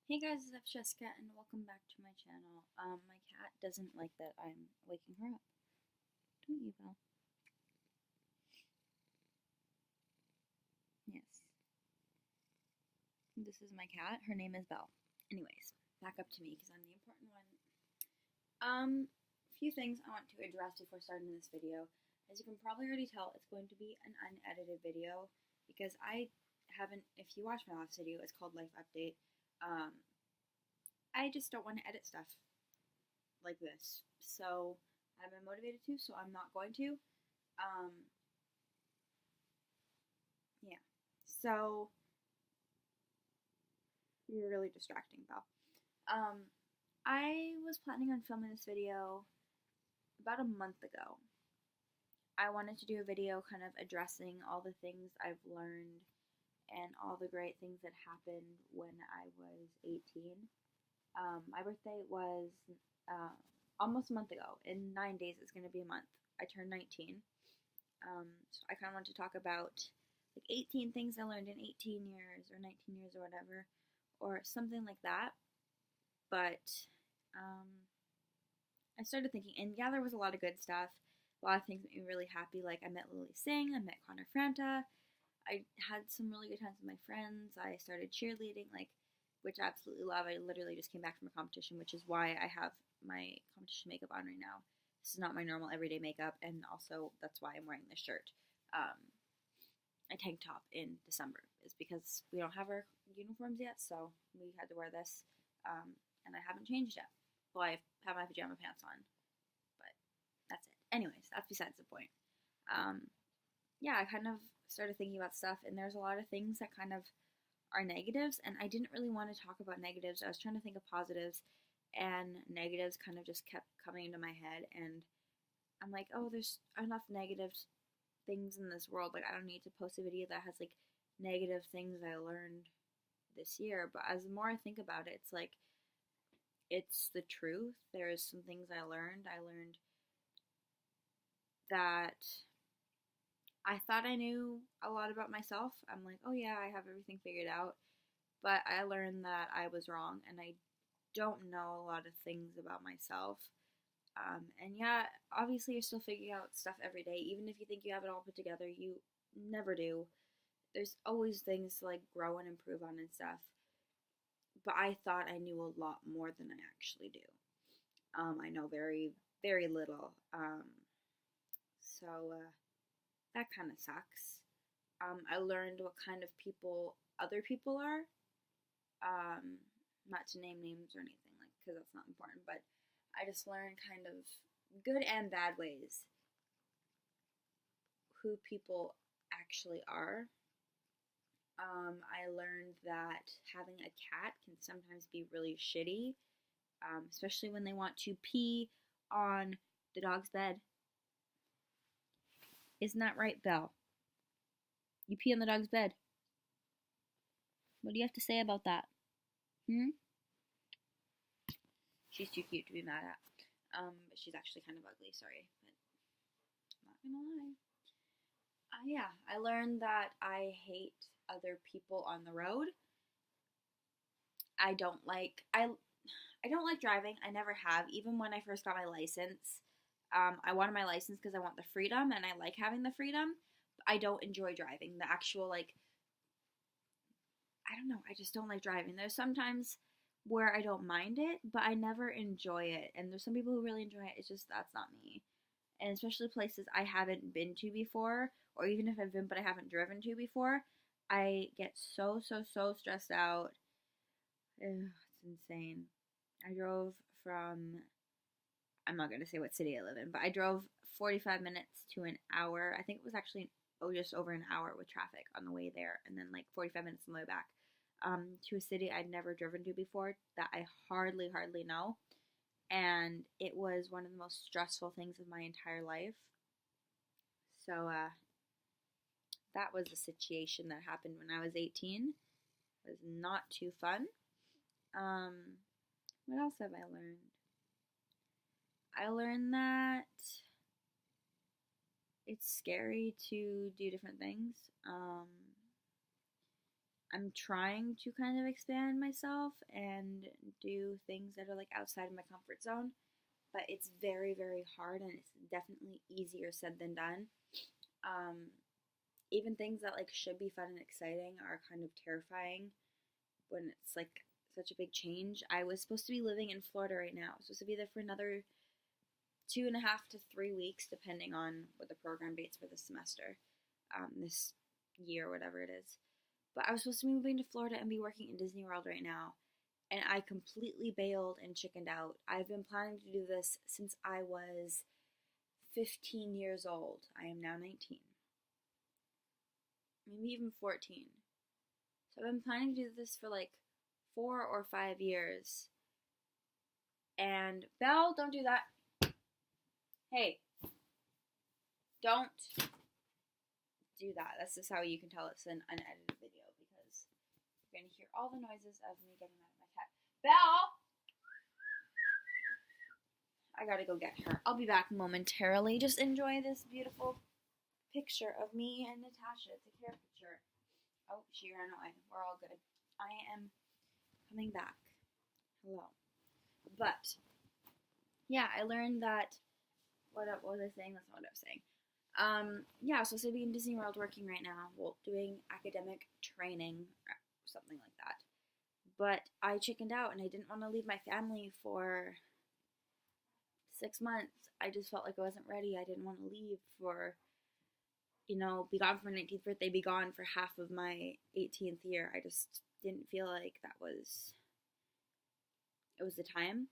Hey guys, it's Jessica and welcome back to my channel. My cat doesn't like that I'm waking her up. Don't you, Belle? Yes. This is my cat. Her name is Belle. Anyways, back up to me because I'm the important one. A few things I want to address before starting this video. As you can probably already tell, it's going to be an unedited video because I haven't, if you watched my last video, it's called Life Update. I just don't want to edit stuff like this. So I've been motivated to, so I'm not going to. Yeah. So you're really distracting, Belle. I was planning on filming this video about a month ago. I wanted to do a video kind of addressing all the things I've learned and all the great things that happened when I was 18. My birthday was almost a month ago. In 9 days, it's going to be a month. I turned 19. So I kind of want to talk about like 18 things I learned in 18 years or 19 years or whatever, or something like that. But I started thinking, and yeah, there was a lot of good stuff. A lot of things made me really happy. Like I met Lily Singh, I met Connor Franta. I had some really good times with my friends. I started cheerleading, which I absolutely love. I literally just came back from a competition, which is why I have my competition makeup on right now. This is not my normal everyday makeup, and also that's why I'm wearing this shirt. A tank top in December is because we don't have our uniforms yet, so we had to wear this, and I haven't changed yet. Well, I have my pajama pants on, but that's it. Anyways, that's besides the point. Yeah, I kind of started thinking about stuff, and there's a lot of things that kind of are negatives, and I didn't really want to talk about negatives. I was trying to think of positives, and negatives kind of just kept coming into my head, and I'm like, oh, there's enough negative things in this world. Like, I don't need to post a video that has like negative things I learned this year. But as the more I think about it, it's like it's the truth. There's some things I learned. I learned that I thought I knew a lot about myself. I'm like, oh yeah, I have everything figured out. But I learned that I was wrong, and I don't know a lot of things about myself. And yeah, obviously you're still figuring out stuff every day. Even if you think you have it all put together, you never do. There's always things to like grow and improve on and stuff. But I thought I knew a lot more than I actually do. I know very, very little. So that kind of sucks. I learned what kind of people other people are. Not to name names or anything, like, because that's not important, but I just learned kind of good and bad ways who people actually are. I learned that having a cat can sometimes be really shitty, especially when they want to pee on the dog's bed. Isn't that right, Belle? You pee on the dog's bed. What do you have to say about that? She's too cute to be mad at. But she's actually kind of ugly, sorry. But I'm not gonna lie. Yeah, I learned that I hate other people on the road. I don't like driving. I never have. Even when I first got my license, I wanted my license because I want the freedom, and I like having the freedom. But I don't enjoy driving. The actual I don't know. I just don't like driving. There's sometimes where I don't mind it, but I never enjoy it. And there's some people who really enjoy it. It's just that's not me. And especially places I haven't been to before, or even if I've been but I haven't driven to before, I get so stressed out. Ugh, it's insane. I drove from, I'm not going to say what city I live in, but I drove 45 minutes to an hour. I think it was actually just over an hour with traffic on the way there, and then like 45 minutes on the way back, to a city I'd never driven to before that I hardly know. And it was one of the most stressful things of my entire life. So that was a situation that happened when I was 18. It was not too fun. What else have I learned? I learned that it's scary to do different things. I'm trying to kind of expand myself and do things that are like outside of my comfort zone, but it's very, very hard, and it's definitely easier said than done. Um, Even things that like should be fun and exciting are kind of terrifying when it's like such a big change. I was supposed to be living in Florida right now. I was supposed to be there for another 2.5 to 3 weeks, depending on what the program dates for this semester, this year, whatever it is. But I was supposed to be moving to Florida and be working in Disney World right now, and I completely bailed and chickened out. I've been planning to do this since I was 15 years old. I am now 19. Maybe even 14. So I've been planning to do this for like 4 or 5 years. And Belle, don't do that. Hey, don't do that. That's just how you can tell it's an unedited video, because you're going to hear all the noises of me getting mad at my cat. Belle! I gotta go get her. I'll be back momentarily. Just enjoy this beautiful picture of me and Natasha. It's a caricature. Oh, she ran away. We're all good. I am coming back. Hello. But, yeah, I learned that, what was I saying? That's not what I was saying. Yeah, so to be in Disney World working right now, well, doing academic training, or something like that. But I chickened out, and I didn't want to leave my family for 6 months. I just felt like I wasn't ready. I didn't want to leave for, be gone for my 19th birthday, be gone for half of my 18th year. I just didn't feel like it was the time.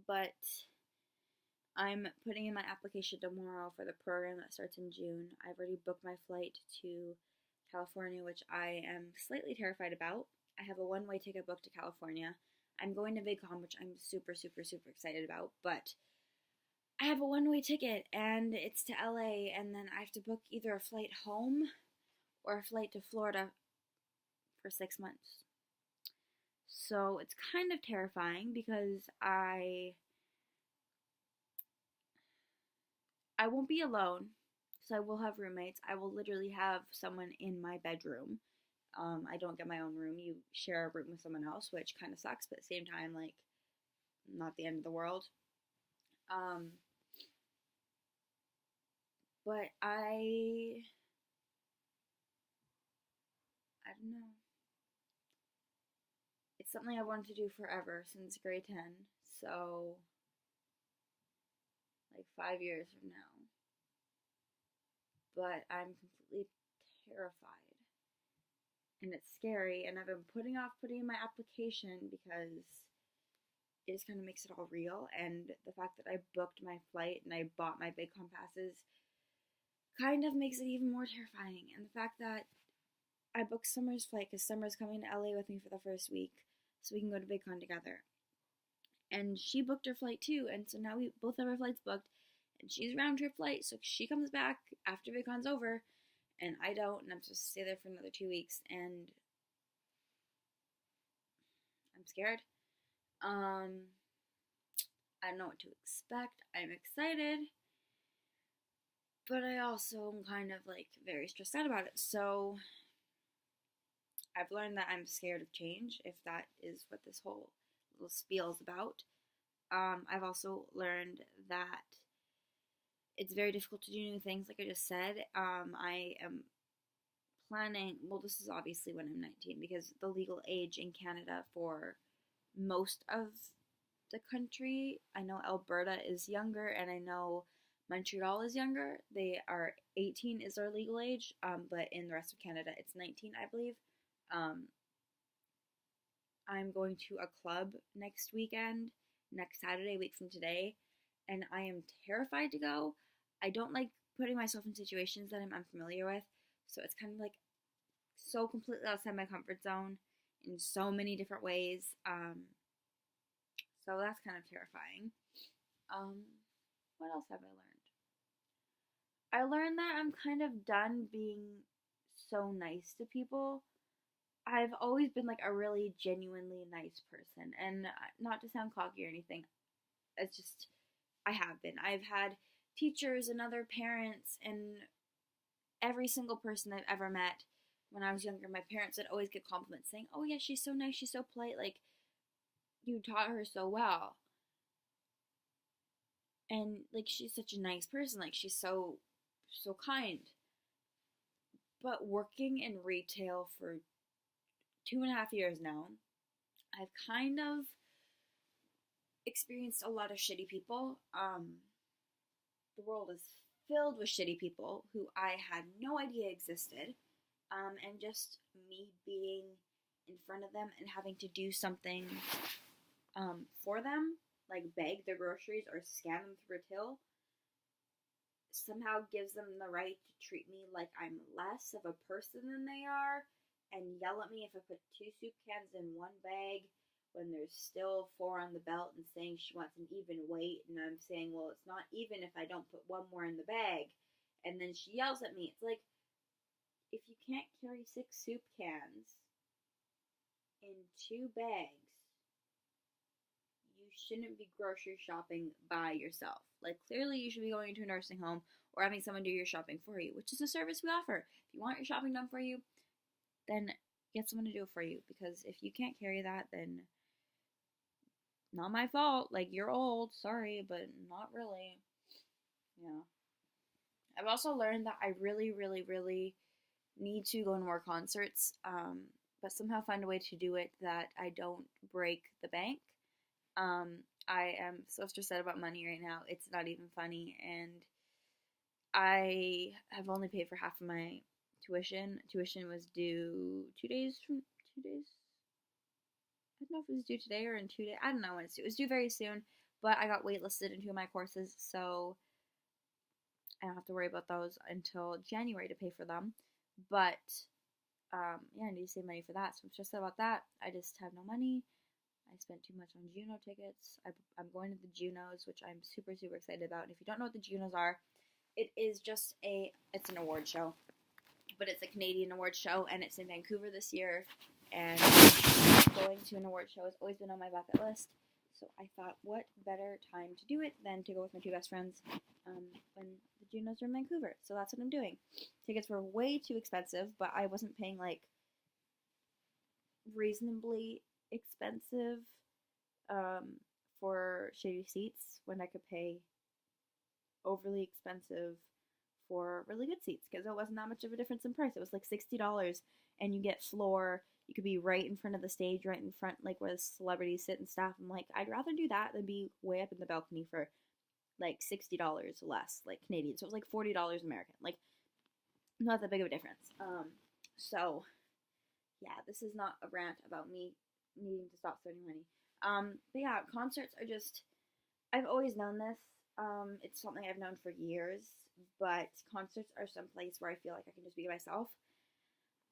But I'm putting in my application tomorrow for the program that starts in June. I've already booked my flight to California, which I am slightly terrified about. I have a one-way ticket booked to California. I'm going to VidCon, which I'm super, super, super excited about, but I have a one-way ticket, and it's to LA, and then I have to book either a flight home or a flight to Florida for 6 months. So it's kind of terrifying, because I won't be alone, so I will have roommates. I will literally have someone in my bedroom. I don't get my own room. You share a room with someone else, which kind of sucks, but at the same time, like, not the end of the world. But I don't know. It's something I wanted to do forever, since grade 10, so, like, 5 years from now. But I'm completely terrified. And it's scary, and I've been putting off putting in my application because it just kind of makes it all real, and the fact that I booked my flight and I bought my VidCon passes kind of makes it even more terrifying. And the fact that I booked Summer's flight, because Summer's coming to LA with me for the first week, so we can go to VidCon together. And she booked her flight too, and so now we both have our flights booked, and she's round trip flight, so she comes back after VidCon's over, and I don't, and I'm supposed to stay there for another 2 weeks, and I'm scared. I don't know what to expect. I'm excited, but I also am kind of, like, very stressed out about it. So I've learned that I'm scared of change, if that is what this whole little spiel is about. I've also learned that it's very difficult to do new things, like I just said. I am planning, well, this is obviously when I'm 19, because the legal age in Canada for most of the country, I know Alberta is younger, and I know Montreal is younger. They are 18 is their legal age, but in the rest of Canada, it's 19, I believe. I'm going to a club next Saturday, a week from today, and I am terrified to go. I don't like putting myself in situations that I'm unfamiliar with, so it's kind of like so completely outside my comfort zone in so many different ways. So that's kind of terrifying. What else have I learned? I learned that I'm kind of done being so nice to people. I've always been like a really genuinely nice person, and not to sound cocky or anything, it's just, I have been. I've had teachers and other parents and every single person I've ever met when I was younger, my parents would always get compliments saying, "Oh yeah, she's so nice, she's so polite, like you taught her so well." And like she's such a nice person, like she's so kind. But working in retail for 2.5 years now, I've kind of experienced a lot of shitty people. The world is filled with shitty people who I had no idea existed. And just me being in front of them and having to do something for them, like bag their groceries or scan them through a till, somehow gives them the right to treat me like I'm less of a person than they are and yell at me if I put 2 soup cans in one bag when there's still 4 on the belt, and saying she wants an even weight, and I'm saying, well, it's not even if I don't put 1 more in the bag. And then she yells at me. It's like, if you can't carry 6 soup cans in 2 bags, you shouldn't be grocery shopping by yourself. Like, clearly you should be going to a nursing home or having someone do your shopping for you, which is a service we offer. If you want your shopping done for you, then get someone to do it for you, because if you can't carry that, then not my fault. Like, you're old, sorry, but not really. Yeah. I've also learned that I really, really, really need to go to more concerts, but somehow find a way to do it that I don't break the bank. I am so stressed out about money right now. It's not even funny, and I have only paid for half of my tuition. Tuition was due 2 days from 2 days. I don't know if it was due today or in 2 days. I don't know when it's due. It was due very soon, but I got waitlisted in 2 of my courses, so I don't have to worry about those until January to pay for them. But yeah, I need to save money for that, so I'm stressed about that. I just have no money. I spent too much on Juno tickets. I'm going to the Junos, which I'm super, super excited about. And if you don't know what the Junos are, it is just it's an award show, but it's a Canadian award show, and it's in Vancouver this year. And going to an award show has always been on my bucket list, so I thought, what better time to do it than to go with my 2 best friends when the Junos are in Vancouver. So that's what I'm doing. Tickets were way too expensive, but I wasn't paying like reasonably expensive for shitty seats when I could pay overly expensive for really good seats, because it wasn't that much of a difference in price. It was like $60, and you get floor. You could be right in front of the stage, right in front, like where the celebrities sit and stuff. I'm like, I'd rather do that than be way up in the balcony for like $60 less, like Canadian. So it was like $40 American. Like, not that big of a difference. So yeah, this is not a rant about me needing to stop spending money. But yeah, concerts are just, I've always known this. It's something I've known for years, but concerts are some place where I feel like I can just be myself.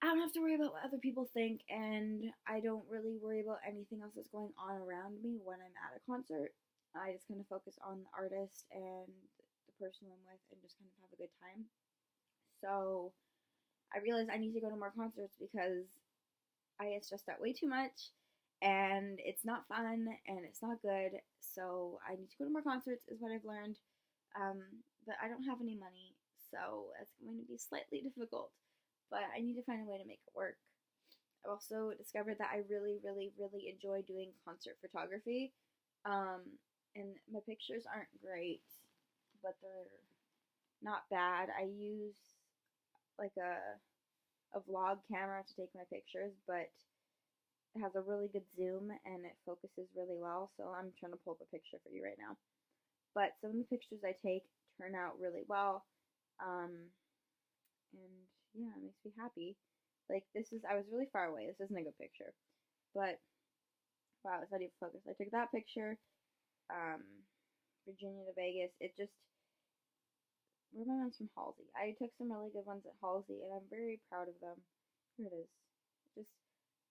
I don't have to worry about what other people think, and I don't really worry about anything else that's going on around me when I'm at a concert. I just kind of focus on the artist and the person I'm with and just kind of have a good time. So I realized I need to go to more concerts because I get stressed out way too much, and it's not fun, and it's not good. So I need to go to more concerts is what I've learned. But I don't have any money, so it's going to be slightly difficult. But I need to find a way to make it work. I've also discovered that I really, really, really enjoy doing concert photography. And my pictures aren't great, but they're not bad. I use like a vlog camera to take my pictures, but it has a really good zoom and it focuses really well. So I'm trying to pull up a picture for you right now. But some of the pictures I take turn out really well. And yeah, it makes me happy. Like, I was really far away. This isn't a good picture. But, wow, it's not even focused. I took that picture, Virginia to Vegas. Where my one's from Halsey. I took some really good ones at Halsey, and I'm very proud of them. Here it is.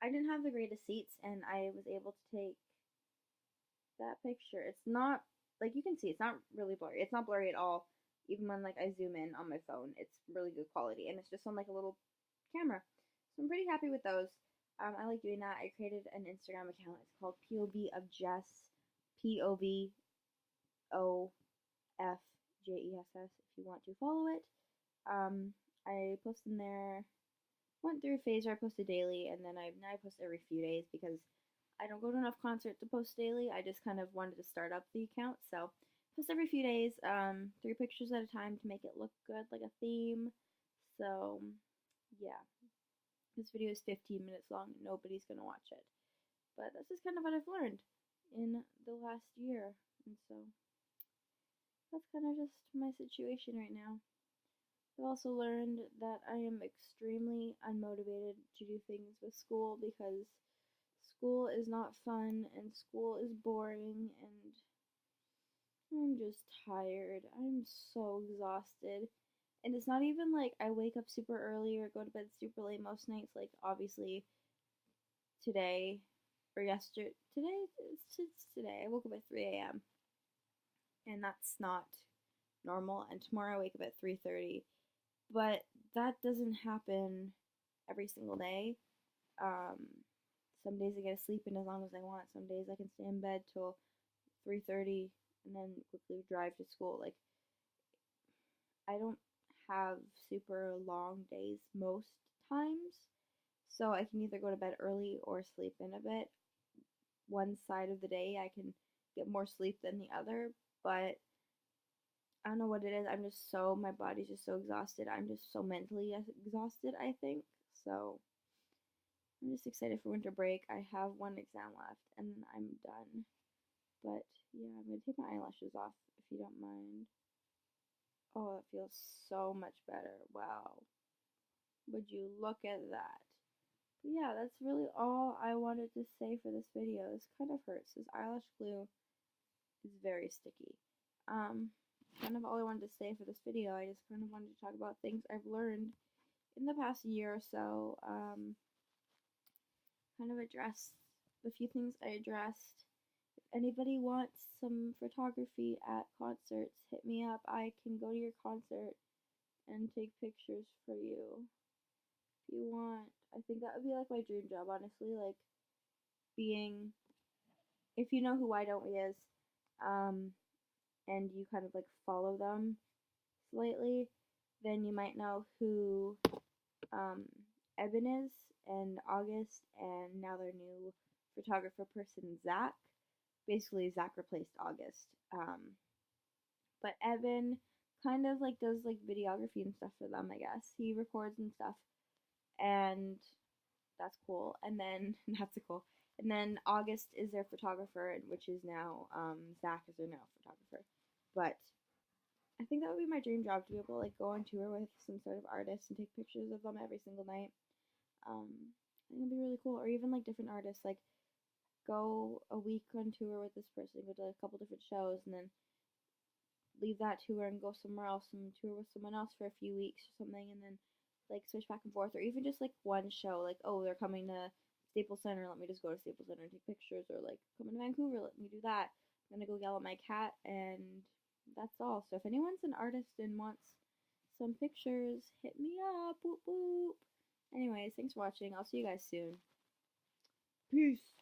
I didn't have the greatest seats, and I was able to take that picture. It's not, like, you can see, it's not really blurry. It's not blurry at all. Even when, like, I zoom in on my phone, it's really good quality, and it's just on, like, a little camera. So I'm pretty happy with those. I like doing that. I created an Instagram account. It's called POV of Jess, POVOFJESS, if you want to follow it. I post in there went through a phase where I posted daily, and then now I post every few days because I don't go to enough concerts to post daily. I just kind of wanted to start up the account, so post every few days, 3 pictures at a time to make it look good, like a theme. So yeah, this video is 15 minutes long. Nobody's gonna watch it, but this is kind of what I've learned in the last year, and so that's kind of just my situation right now. I've also learned that I am extremely unmotivated to do things with school because school is not fun and school is boring and I'm just tired. I'm so exhausted. And it's not even like I wake up super early or go to bed super late most nights. Like, obviously, today or yesterday. It's today. I woke up at 3 a.m. And that's not normal. And tomorrow I wake up at 3:30. But that doesn't happen every single day. Um, some days I get to sleep in as long as I want. Some days I can stay in bed till 3:30 and then quickly drive to school. Like, I don't have super long days most times, so I can either go to bed early or sleep in a bit. One side of the day I can get more sleep than the other, but I don't know what it is. My body's just so exhausted. I'm just so mentally exhausted, I think. So I'm just excited for winter break. I have one exam left and then I'm done. But yeah, I'm gonna take my eyelashes off if you don't mind. Oh, it feels so much better. Wow. Would you look at that? But yeah, that's really all I wanted to say for this video. This kind of hurts. This eyelash glue is very sticky. Kind of all I wanted to say for this video. I just kind of wanted to talk about things I've learned in the past year or so. Kind of address the few things I addressed. If anybody wants some photography at concerts, hit me up. I can go to your concert and take pictures for you if you want. I think that would be like my dream job, honestly. Like being, if you know who Why Don't We is, and you kind of like follow them slightly, then you might know who Evan is and August, and now their new photographer person, Zach. Basically, Zach replaced August. But Evan kind of like does like videography and stuff for them, I guess. He records and stuff, and that's cool. And then that's cool. And then August is their photographer, which is now Zach is their now photographer. But I think that would be my dream job, to be able to like go on tour with some sort of artist and take pictures of them every single night. I think it'd be really cool. Or even like different artists, like go a week on tour with this person, go to a couple different shows, and then leave that tour and go somewhere else and tour with someone else for a few weeks or something, and then like switch back and forth. Or even just like one show, like, oh, they're coming to Staples Center, let me just go to Staples Center and take pictures. Or like, coming to Vancouver, let me do that. I'm gonna go yell at my cat, and that's all. So if anyone's an artist and wants some pictures, hit me up. Whoop whoop. Anyways, thanks for watching. I'll see you guys soon. Peace.